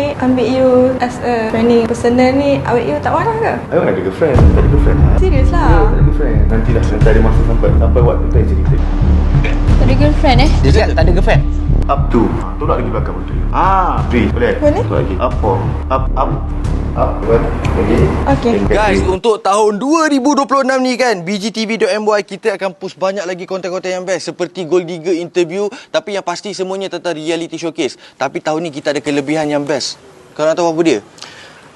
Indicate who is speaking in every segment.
Speaker 1: ni ambil you as a training personal ni, awak you tak marah ke?
Speaker 2: Awak ada girlfriend? Tak ada girlfriend?
Speaker 1: Serius lah?
Speaker 2: Ya, tak ada girlfriend. Nantilah, nanti ada masa sampai waktu tu yang cerita.
Speaker 3: Tak ada girlfriend
Speaker 4: Dia cakap tak ada girlfriend.
Speaker 2: Up to. Tolak lagi belakang betul. 3. Boleh?
Speaker 1: Boleh.
Speaker 2: Tolak lagi. Up 4. Up. Betul. Lagi.
Speaker 1: Okay.
Speaker 4: Guys, untuk tahun 2026 ni kan, BGTV.my kita akan push banyak lagi konten-konten yang best seperti Gold Digger interview, tapi yang pasti semuanya tentang reality showcase. Tapi tahun ni kita ada kelebihan yang best. Korang tahu apa dia?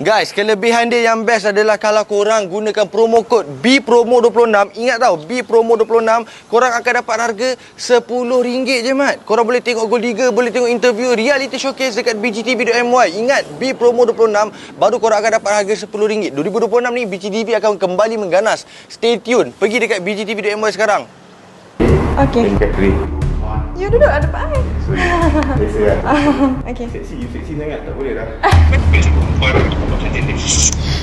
Speaker 4: Guys, kelebihan dia yang best adalah kalau korang gunakan promo code BPROMO26, ingat tau, BPROMO26, korang akan dapat harga RM10 je, Mat. Korang boleh tengok Gold Digger, boleh tengok interview, reality showcase dekat BGTV.my. Ingat, BPROMO26, baru korang akan dapat harga RM10. 2026 ni, BGTV akan kembali mengganas. Stay tune, pergi dekat BGTV.my sekarang.
Speaker 1: Okay.
Speaker 2: Tingkat 3.
Speaker 1: You duduk ada depan I.
Speaker 2: Sorry. Biasa lah.
Speaker 1: Okay.
Speaker 2: Seksi sangat. Tak boleh dah.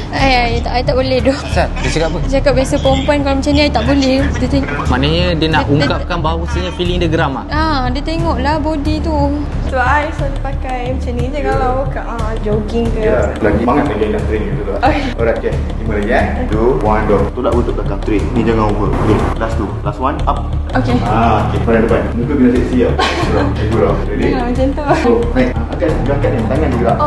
Speaker 3: I tak boleh doh.
Speaker 4: Asal? Dia cakap apa?
Speaker 3: Dia cakap biasa perempuan kalau macam ni I tak boleh. Dia tengok.
Speaker 5: Maknanya dia nak ungkapkan bahawasanya feeling dia geram ah.
Speaker 3: Dia tengoklah body tu.
Speaker 1: So I selalu pakai macam ni je kalau kat jogging ke.
Speaker 2: Ya, lagi semangat lagi nak training tu lah.
Speaker 1: Okay.
Speaker 2: Alright, okay. 5 lagi 2, 1, go. Tolak betul belakang 3. Ni jangan over. Okay, last 2. Last 1, up.
Speaker 1: Okay.
Speaker 2: Okay. Depan. Muka kena seksi tau. Ready?
Speaker 1: Ya, macam tu.
Speaker 2: So, naik. Angkat ni. Tangan gerak.